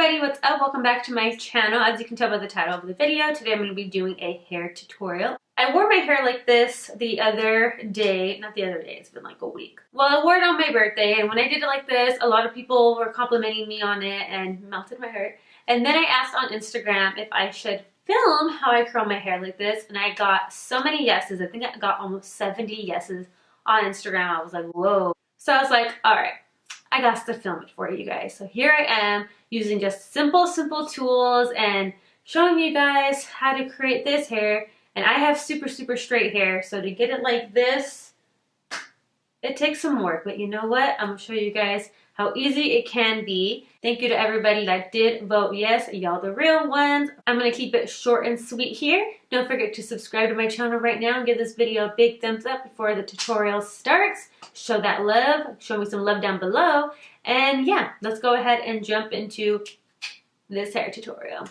everybody, what's up? Welcome back to my channel. As you can tell by the title of the video, today I'm going to be doing a hair tutorial. I wore my hair like this the other day, not the other day, it's been like a week. Well, I wore it on my birthday, and when I did it like this, a lot of people were complimenting me on it and melted my heart. And then I asked on Instagram if I should film how I curl my hair like this, and I got so many yeses. I think I got almost 70 yeses on Instagram. I was like, whoa. So I was like, all right, I got to film it for you guys. So here I am using just simple tools and showing you guys how to create this hair. And I have super straight hair, so to get it like this, it takes some work. But you know what? I'm gonna show you guys how easy it can be. Thank you to everybody that did vote yes. Y'all the real ones. I'm gonna keep it short and sweet here. Don't forget to subscribe to my channel right now and give this video a big thumbs up before the tutorial starts. Show that love. Show me some love down below. And yeah, let's go ahead and jump into this hair tutorial.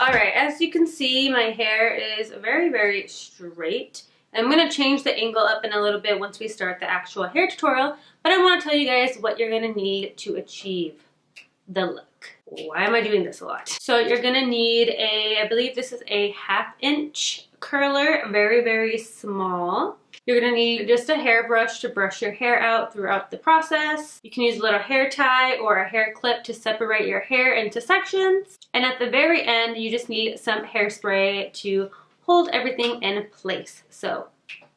Alright, as you can see, my hair is very straight. I'm going to change the angle up in a little bit once we start the actual hair tutorial, but I want to tell you guys what you're going to need to achieve the look. Why am I doing this a lot? So you're going to need I believe this is a 1/2 inch curler, very small. You're going to need just a hairbrush to brush your hair out throughout the process. You can use a little hair tie or a hair clip to separate your hair into sections. And at the very end, you just need some hairspray to hold everything in place. So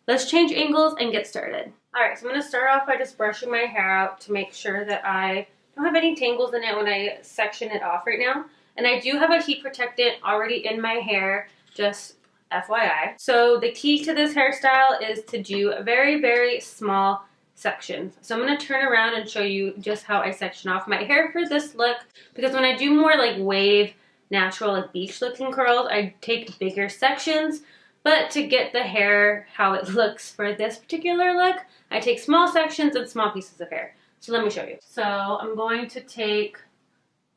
let's change angles and get started. Alright, so I'm going to start off by just brushing my hair out to make sure that I don't have any tangles in it when I section it off right now. And I do have a heat protectant already in my hair, just FYI. So the key to this hairstyle is to do very small sections. So I'm going to turn around and show you just how I section off my hair for this look, because when I do more like wave, natural, like beach looking curls, I take bigger sections. But to get the hair how it looks for this particular look, I take small sections and small pieces of hair. So let me show you. So I'm going to take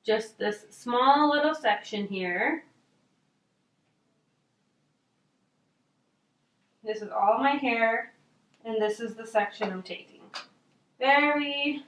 just this small little section here. This is all my hair, and this is the section I'm taking. Very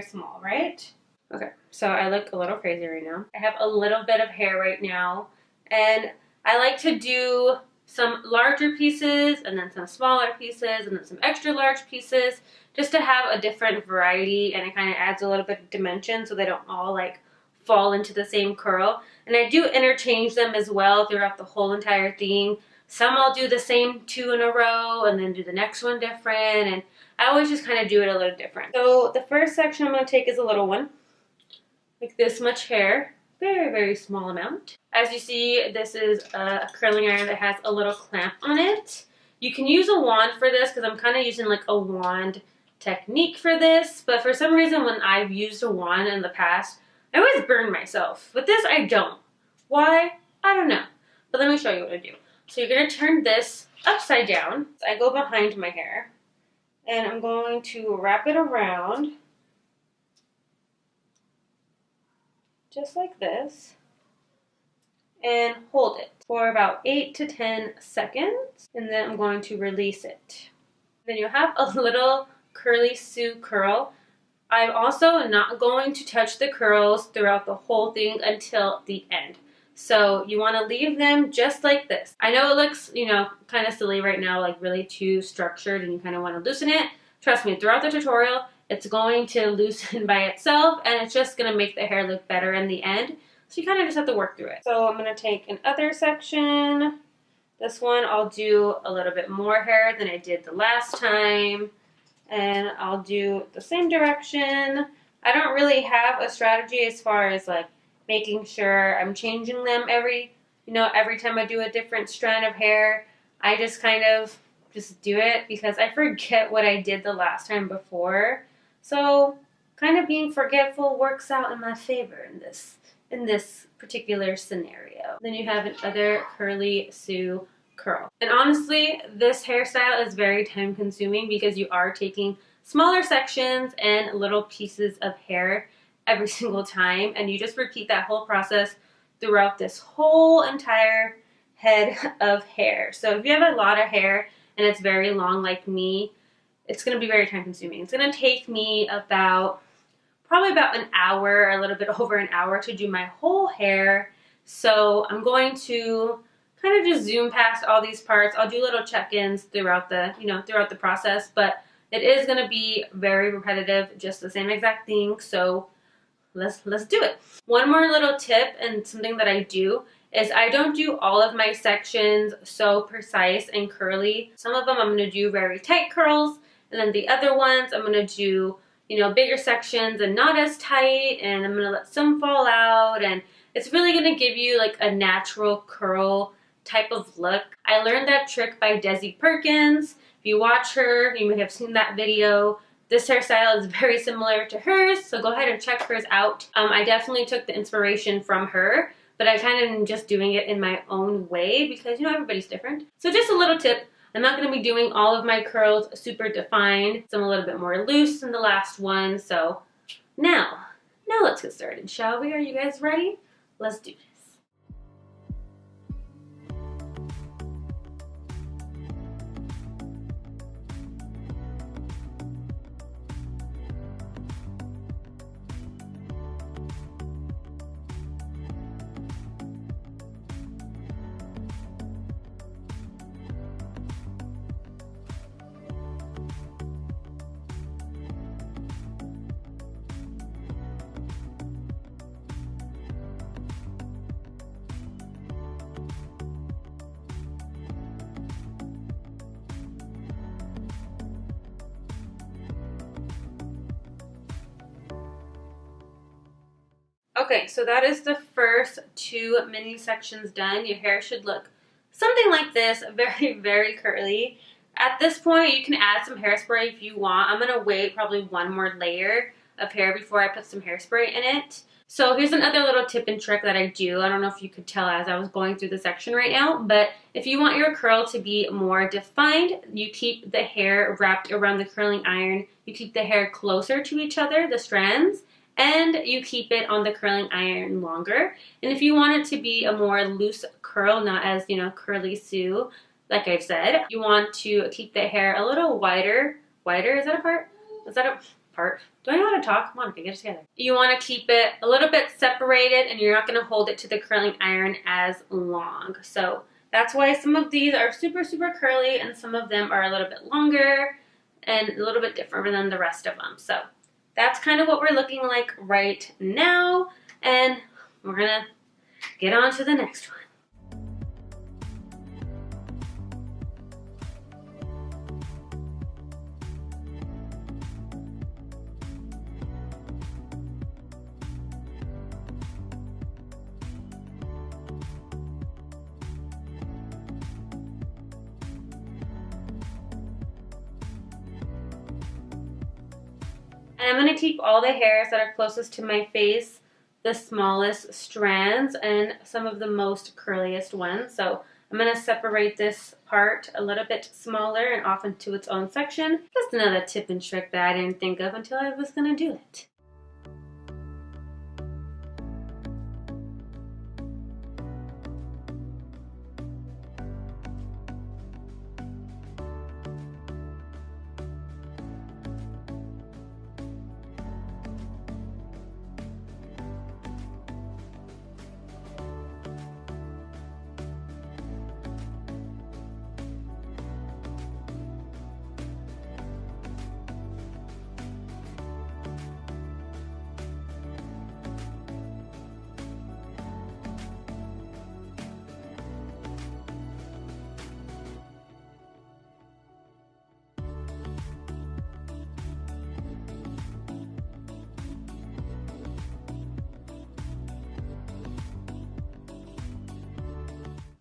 small, right? Okay, so I look a little crazy right now. I have a little bit of hair right now, and I like to do some larger pieces, and then some smaller pieces, and then some extra large pieces, just to have a different variety, and it kind of adds a little bit of dimension so they don't all like fall into the same curl. And I do interchange them as well throughout the whole entire thing. Some I'll do the same 2 in a row and then do the next one different, and I always just kind of do it a little different. So the first section I'm going to take is a little one, like this much hair, very small amount. As you see, this is a curling iron that has a little clamp on it. You can use a wand for this because I'm kind of using like a wand technique for this, but for some reason when I've used a wand in the past, I always burn myself. With this, I don't. Why? I don't know. But let me show you what I do. So you're going to turn this upside down. So I go behind my hair, and I'm going to wrap it around just like this and hold it for about 8 to 10 seconds, and then I'm going to release it. Then you have a little curly Sue curl. I'm also not going to touch the curls throughout the whole thing until the end. So you want to leave them just like this. I know it looks, you know, kind of silly right now, like really too structured, and you kind of want to loosen it. Trust me, throughout the tutorial, it's going to loosen by itself, and it's just going to make the hair look better in the end. So you kind of just have to work through it. So I'm going to take another section. This one I'll do a little bit more hair than I did the last time, and I'll do the same direction. I don't really have a strategy as far as like making sure I'm changing them every time I do a different strand of hair. I just kind of just do it because I forget what I did the last time before. So kind of being forgetful works out in my favor in this particular scenario. Then you have another curly Sue curl. And honestly, this hairstyle is very time consuming because you are taking smaller sections and little pieces of hair every single time, and you just repeat that whole process throughout this whole entire head of hair. So if you have a lot of hair and it's very long like me, it's going to be very time consuming. It's going to take me probably about an hour, a little bit over an hour to do my whole hair. So I'm going to kind of just zoom past all these parts. I'll do little check-ins throughout the process, but it is going to be very repetitive, just the same exact thing. So let's do it. One more little tip and something that I do is I don't do all of my sections so precise and curly. Some of them I'm going to do very tight curls, and then the other ones I'm going to do, you know, bigger sections and not as tight, and I'm going to let some fall out, and it's really going to give you like a natural curl type of look. I learned that trick by Desi Perkins. If you watch her, you may have seen that video. This hairstyle is very similar to hers, so go ahead and check hers out. I definitely took the inspiration from her, but I kind of am just doing it in my own way because, you know, everybody's different. So just a little tip. I'm not going to be doing all of my curls super defined. Some a little bit more loose than the last one. So now let's get started, shall we? Are you guys ready? Let's do this. Okay, so that is the first 2 mini sections done. Your hair should look something like this, very, very curly. At this point, you can add some hairspray if you want. I'm going to wait probably one more layer of hair before I put some hairspray in it. So here's another little tip and trick that I do. I don't know if you could tell as I was going through the section right now, but if you want your curl to be more defined, you keep the hair wrapped around the curling iron. You keep the hair closer to each other, the strands, and you keep it on the curling iron longer. And if you want it to be a more loose curl, not as, you know, curly Sue, like I've said, you want to keep the hair a little wider. Wider, is that a part? Is that a part? Do I know how to talk? Monica, get it together. You want to keep it a little bit separated, and you're not going to hold it to the curling iron as long. So that's why some of these are super, super curly, and some of them are a little bit longer and a little bit different than the rest of them. So that's kind of what we're looking like right now, and we're gonna get on to the next one. And I'm going to keep all the hairs that are closest to my face, the smallest strands, and some of the most curliest ones. So I'm going to separate this part a little bit smaller and off into its own section. Just another tip and trick that I didn't think of until I was going to do it.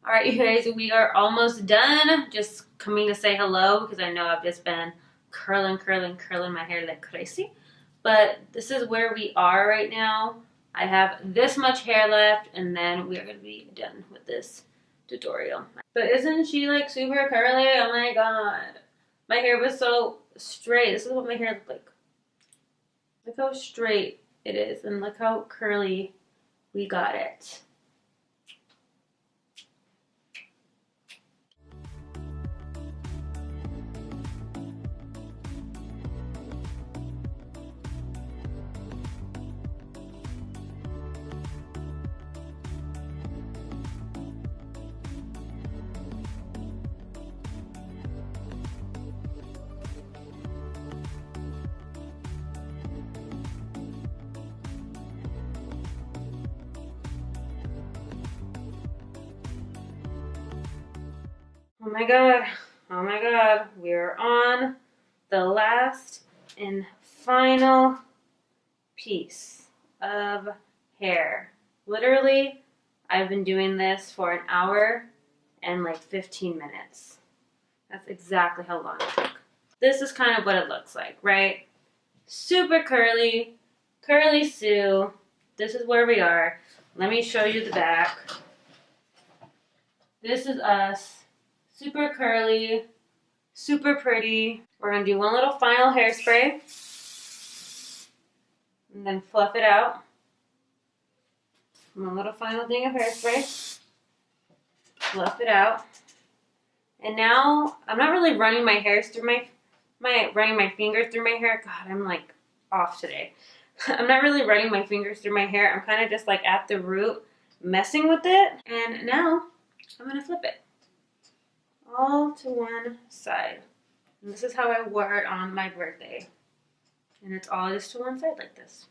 Alright, you guys, we are almost done. Just coming to say hello because I know I've just been curling my hair like crazy. But this is where we are right now. I have this much hair left, and then we are going to be done with this tutorial. But isn't she like super curly? Oh my god. My hair was so straight. This is what my hair looked like. Look how straight it is, and look how curly we got it. Oh my god. Oh my god. We're on the last and final piece of hair. Literally, I've been doing this for an hour and like 15 minutes. That's exactly how long it took. This is kind of what it looks like, right? Super curly, curly Sue. This is where we are. Let me show you the back. This is us. Super curly, super pretty. We're gonna do one little final hairspray and then fluff it out. One little final thing of hairspray. Fluff it out. And now I'm not really running my hairs through running my fingers through my hair. God, I'm like off today. I'm not really running my fingers through my hair. I'm kind of just like at the root messing with it. And now I'm gonna flip it all to one side. And this is how I wore it on my birthday. And it's all just to one side like this.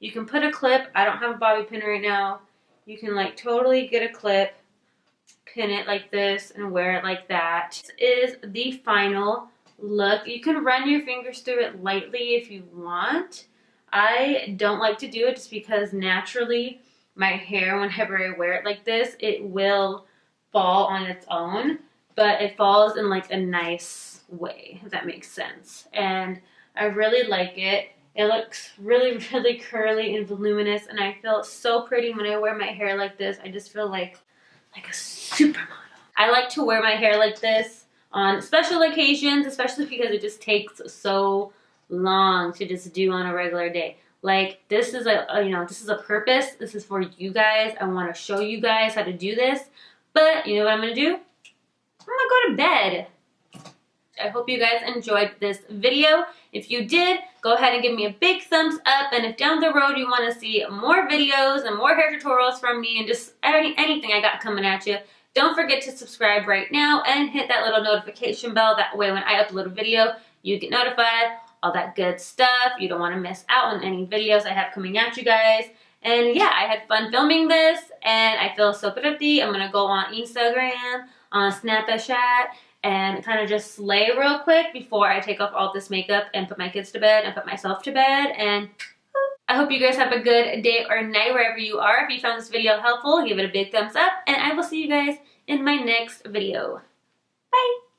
You can put a clip. I don't have a bobby pin right now. You can like totally get a clip, pin it like this, and wear it like that. This is the final look. You can run your fingers through it lightly if you want. I don't like to do it just because naturally my hair, whenever I wear it like this, it will fall on its own, but it falls in like a nice way, if that makes sense. And I really like it. It looks really, really curly and voluminous, and I feel so pretty when I wear my hair like this. I just feel like a supermodel. I like to wear my hair like this on special occasions, especially because it just takes so long to just do on a regular day. Like this is this is a purpose. This is for you guys. I want to show you guys how to do this. But you know what I'm gonna do? I'm gonna go to bed. I hope you guys enjoyed this video. If you did, go ahead and give me a big thumbs up. And if down the road you want to see more videos and more hair tutorials from me and just anything I got coming at you, don't forget to subscribe right now and hit that little notification bell. That way when I upload a video, you get notified, all that good stuff. You don't want to miss out on any videos I have coming at you guys. And yeah, I had fun filming this and I feel so pretty. I'm going to go on Instagram, on Snapchat, and kind of just slay real quick before I take off all this makeup and put my kids to bed and put myself to bed. And I hope you guys have a good day or night wherever you are. If you found this video helpful, give it a big thumbs up, and I will see you guys in my next video. Bye!